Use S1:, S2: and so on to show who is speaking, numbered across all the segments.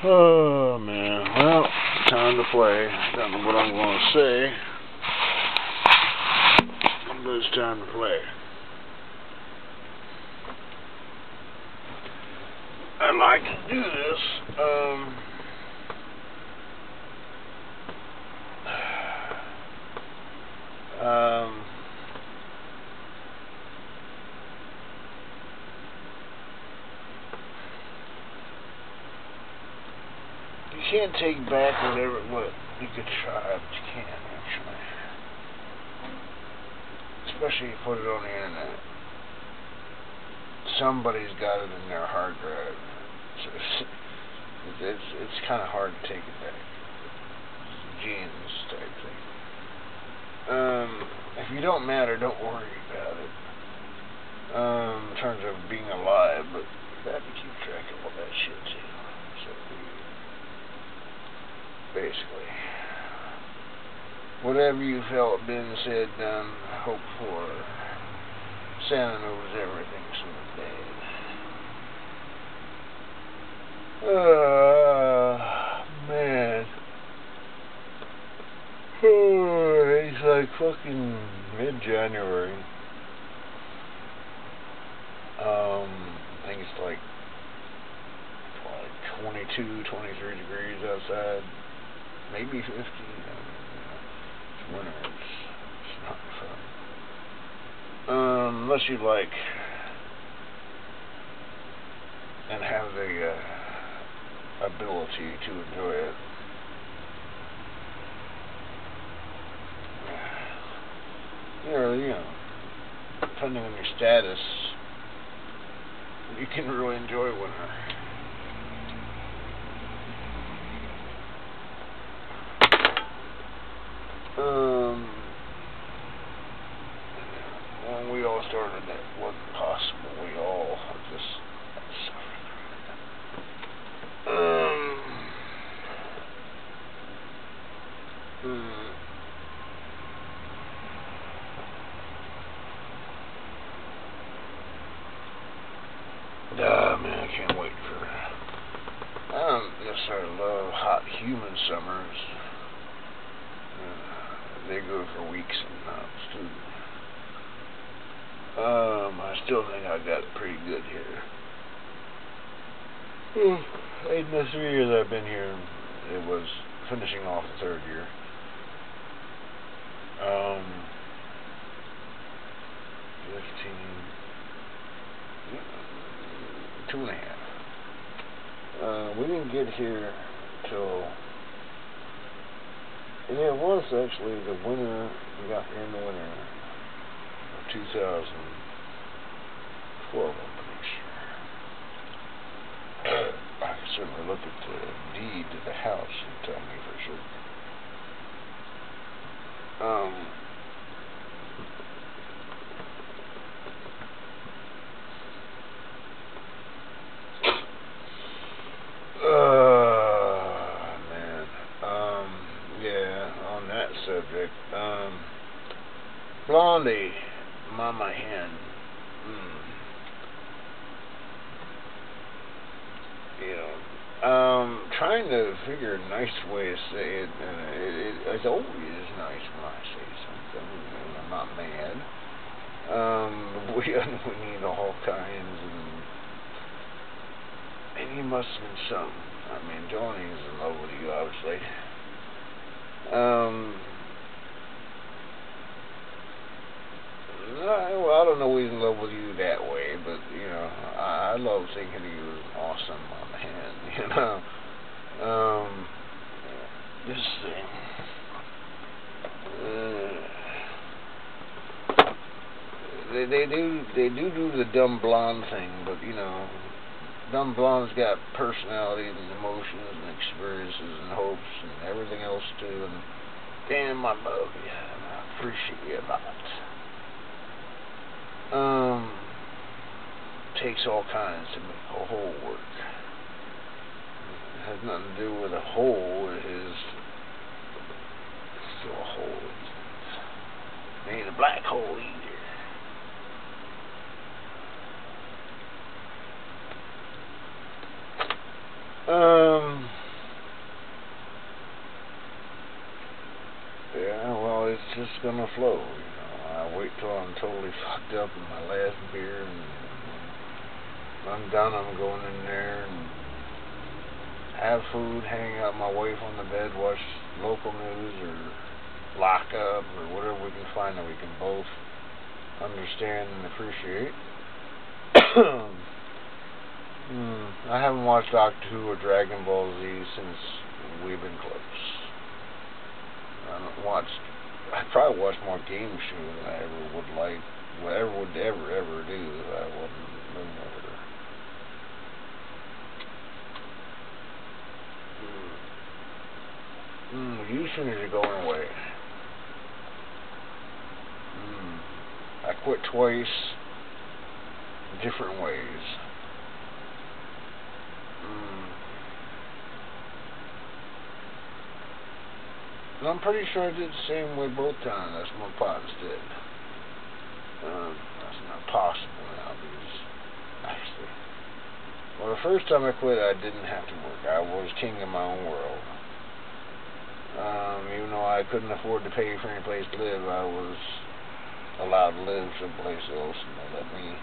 S1: Oh man, well, time to play. Don't know what I'm going to say, but it's time to play. I'd like to do this. You can't take back whatever you could try, but you can't actually. Especially if you put it on the internet. Somebody's got it in their hard drive. So it's kind of hard to take it back. Genes type thing. If you don't matter, don't worry about it. In terms of being alive, but you have to keep track of all that shit too. So basically, whatever you felt been said, done, hoped for, Santa knows everything sort of day. Man. It's like fucking mid-January. I think it's like 22, 23 degrees outside. Maybe 50. It's winter. It's not fun. Unless you like and have the ability to enjoy it. You know, depending on your status, you can really enjoy winter. When we all started, it wasn't possible. We all just suffered. Man, I can't wait for. I don't necessarily love hot, humid summers. They go for weeks and months too. I still think I got it pretty good here. In the 3 years I've been here, it was finishing off the third year. 15, 2.5. We didn't get here till. Yeah, it was actually the winter. We got here in the winter of 2012, I'm pretty sure. I can certainly look at the deed to the house and tell me for sure. Subject. Blondie, Mama Hen. You know, trying to figure a nice way to say it, and it's always nice when I say something. I'm not mad. We need all kinds, and he must have been something. I mean, Johnny's in love with you, obviously. Well, I don't know he's in love with you that way, but, you know, I love thinking of you as awesome on the hand, you know. This thing. They do the dumb blonde thing, but, you know, dumb blonde's got personalities and emotions and experiences and hopes and everything else too, and damn, I love you, and I appreciate you a lot. Takes all kinds to make a whole work. It has nothing to do with a hole. It is still a hole. It ain't a black hole either. gonna flow. I wait till I'm totally fucked up in my last beer, and when I'm done, I'm going in there and have food, hang out with my wife on the bed, watch local news or lock up or whatever we can find that we can both understand and appreciate. I haven't watched Doctor Who or Dragon Ball Z since we've been close. I probably watched more game shows than I ever would like, whatever would ever do if I wasn't no more. Youth are going away. I quit twice, different ways. And I'm pretty sure I did the same way both times. That's what my partners did. That's not possible now because, actually, well, the first time I quit, I didn't have to work. I was king of my own world. Even though I couldn't afford to pay for any place to live, I was allowed to live someplace else, and they let me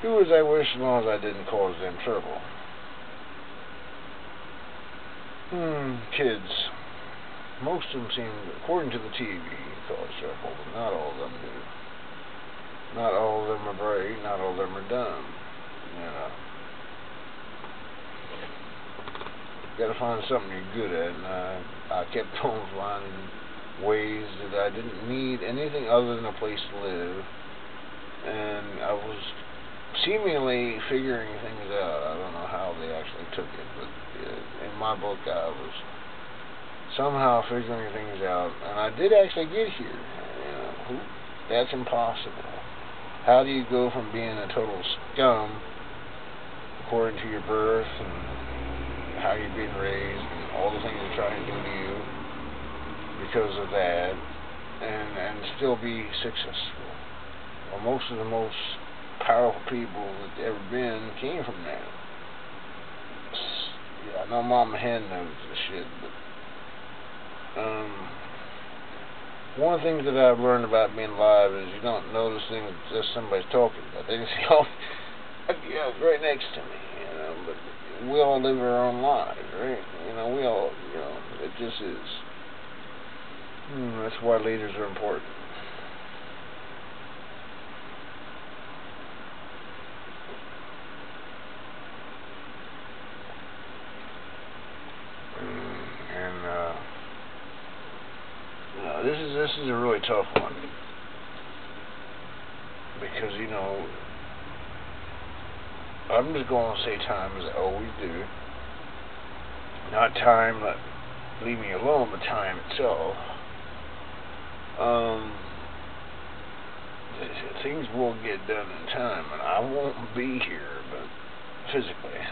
S1: do as I wished as long as I didn't cause them trouble. Kids. Most of them seem, according to the TV, cause trouble, but not all of them do. Not all of them are bright, not all of them are dumb. You gotta find something you're good at, and I kept on finding ways that I didn't need anything other than a place to live, and I was seemingly figuring things out. I don't know how they actually took it, but in my book I was somehow figuring things out, and I did actually get here. That's impossible. How do you go from being a total scum, according to your birth and how you're being raised and all the things they're trying to do to you because of that, and still be successful? Well, most of the most powerful people that ever been came from that. Yeah, I know Mama Hen knows this shit, but one of the things that I've learned about being alive is you don't notice things just somebody's talking about. They just go, yeah, it's right next to me, but we all live our own lives, right? We all, it just is. That's why leaders are important. This is a really tough one because I'm just going to say time as I always do. Not time that leave me alone, but time itself. Things will get done in time, and I won't be here, but physically,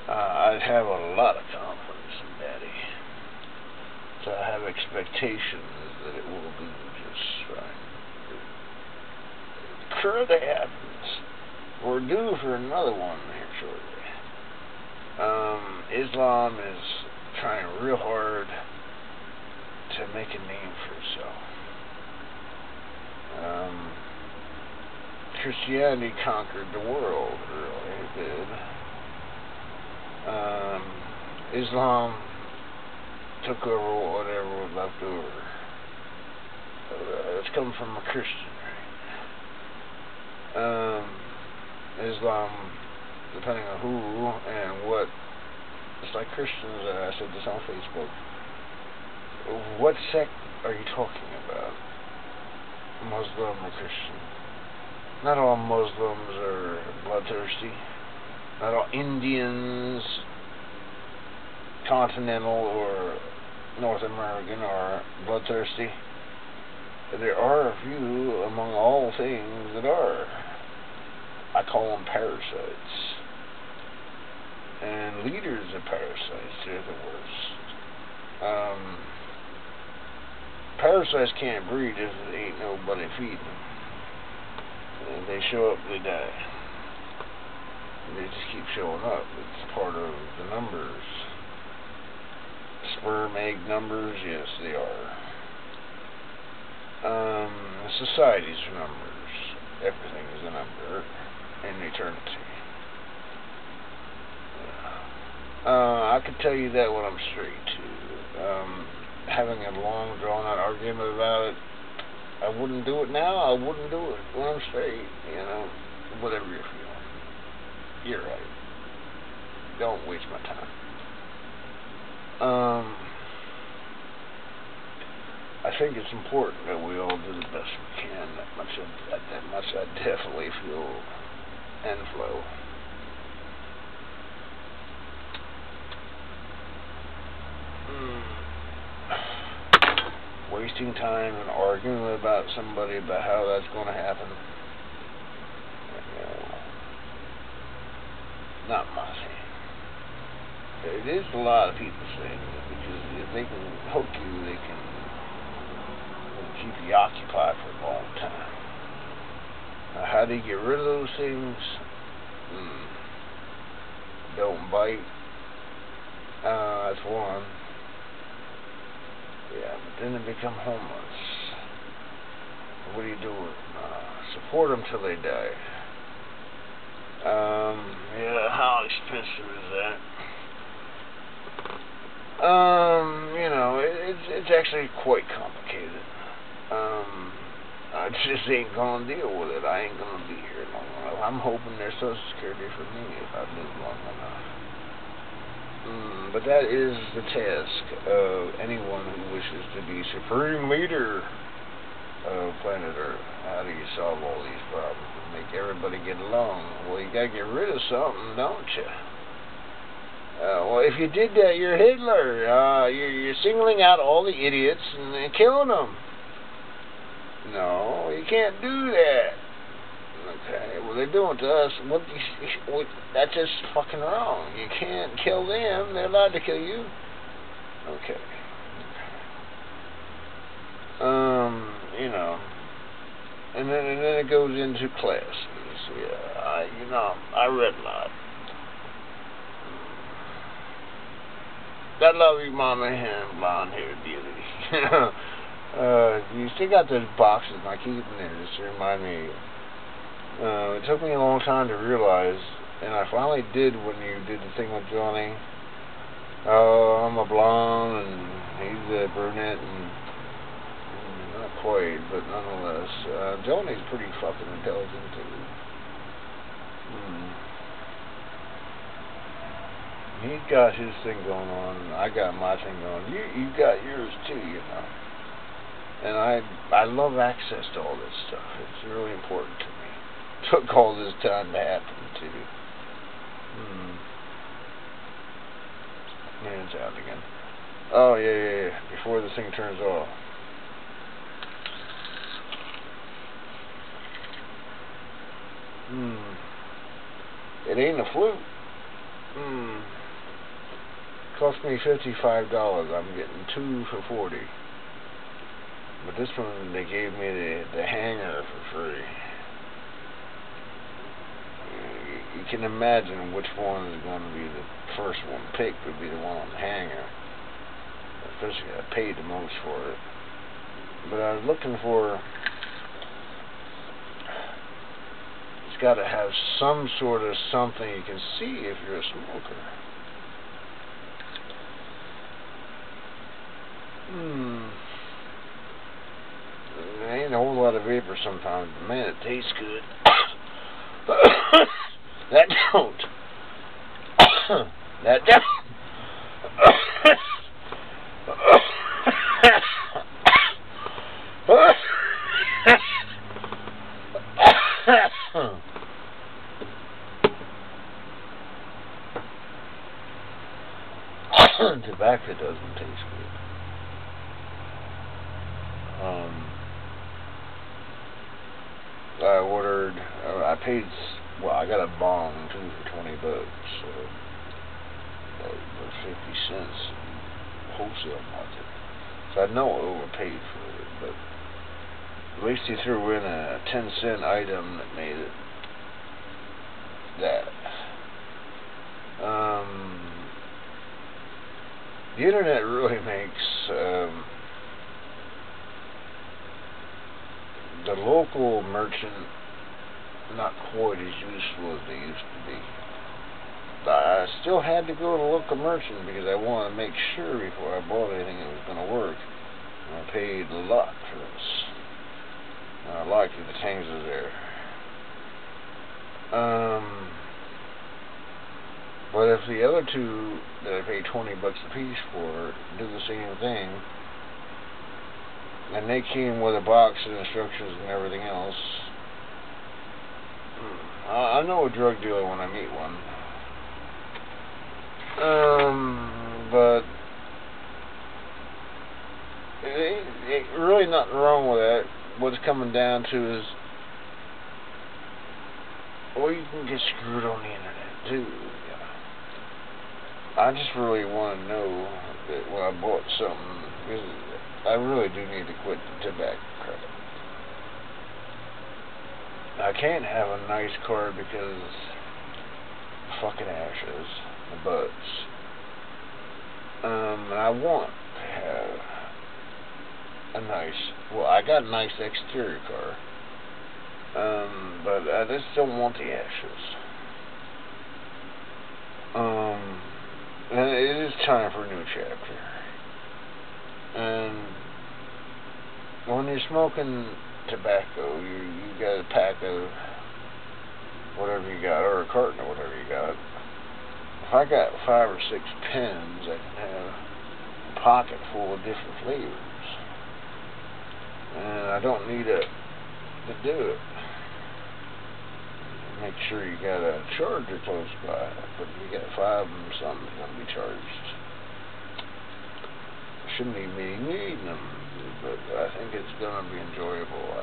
S1: I have a lot of confidence in Daddy. So I have expectations that it will do just fine. Currently happens. We're due for another one here shortly. Islam is trying real hard to make a name for itself. Christianity conquered the world, really. It did. Islam took over whatever was left over. It's come from a Christian, right? Islam, depending on who and what, it's like Christians, I said this on Facebook. What sect are you talking about? Muslim or Christian? Not all Muslims are bloodthirsty. Not all Indians, continental or North American, are bloodthirsty. There are a few among all things that are. I call them parasites. And leaders of parasites, they're the worst. Parasites can't breed if there ain't nobody feeding them. And they show up, they die. They just keep showing up. It's part of the numbers. Sperm, egg numbers, yes, they are. Society's numbers. Everything is a number in eternity. I can tell you that when I'm straight too. Having a long drawn out argument about it, I wouldn't do it now. I wouldn't do it when I'm straight. You know, whatever you're feeling, you're right. Don't waste my time. I think it's important that we all do the best we can. That much I definitely feel and flow. Wasting time and arguing about somebody about how that's going to happen, you know, not my thing. It is a lot of people's thing because if they can hook you, they can keep you occupied for a long time. How do you get rid of those things? Don't bite. That's one. Yeah, but then they become homeless. What do you do with them? Support them till they die. Yeah, how expensive is that? You know, it's actually quite complicated. I just ain't gonna deal with it. I ain't gonna be here long enough. I'm hoping there's Social Security for me if I live long enough. But that is the task of anyone who wishes to be supreme leader of planet Earth. How do you solve all these problems and make everybody get along? Well, you gotta get rid of something, don't you? Well, if you did that, you're Hitler. You're singling out all the idiots and killing them. No, you can't do that. Okay, well, they're doing it to us. That's just fucking wrong. You can't kill them. They're allowed to kill you. Okay. You know, and then it goes into classes. Yeah, I read a lot. I love you, Mama, and blonde-haired beauty. You still got those boxes, and I keep them there just to remind me. It took me a long time to realize, and I finally did when you did the thing with Johnny. Oh, I'm a blonde, and he's a brunette, and not quite, but nonetheless. Johnny's pretty fucking intelligent, too. He's got his thing going on, and I got my thing going. You got yours, too, you know. And I love access to all this stuff. It's really important to me. Took all this time to happen, too. And it's out again. Oh, yeah. Before this thing turns off. It ain't a flute. Cost me $55. I'm getting 2 for $40. But this one, they gave me the hanger for free. You can imagine which one is going to be the first one picked would be the one on the hanger. Especially I paid the most for it. But I was looking for... It's got to have some sort of something you can see if you're a smoker. There ain't a whole lot of vapor sometimes, but man, it tastes good. That don't. That don't. Tobacco doesn't taste good. I paid, I got a bong too for $20, so that was 50 cents wholesale market. So I know I overpaid for it, but at least he threw in a 10-cent item that made it that. The internet really makes the local merchant not quite as useful as they used to be. I still had to go to the local merchant because I wanted to make sure before I bought anything it was going to work. And I paid a lot for this. And I liked that the things was there. But if the other two that I paid $20 a piece for do the same thing, and they came with a box and instructions and everything else, I know a drug dealer when I meet one. But it really nothing wrong with that. What it's coming down to is, well, you can get screwed on the internet too. I just really want to know that when I bought something, because I really do need to quit the tobacco crap. I can't have a nice car because fucking ashes, the buds. And I want to have a nice, well, I got a nice exterior car, but I just don't want the ashes. And it is time for a new chapter. And when you're smoking tobacco, you got a pack of whatever you got, or a carton of whatever you got. If I got 5 or 6 pens, I can have a pocket full of different flavors. And I don't need to do it. Make sure you got a charger close by, but you got 5 of them, something's going to be charged. Shouldn't even be needing them, but I think it's going to be enjoyable.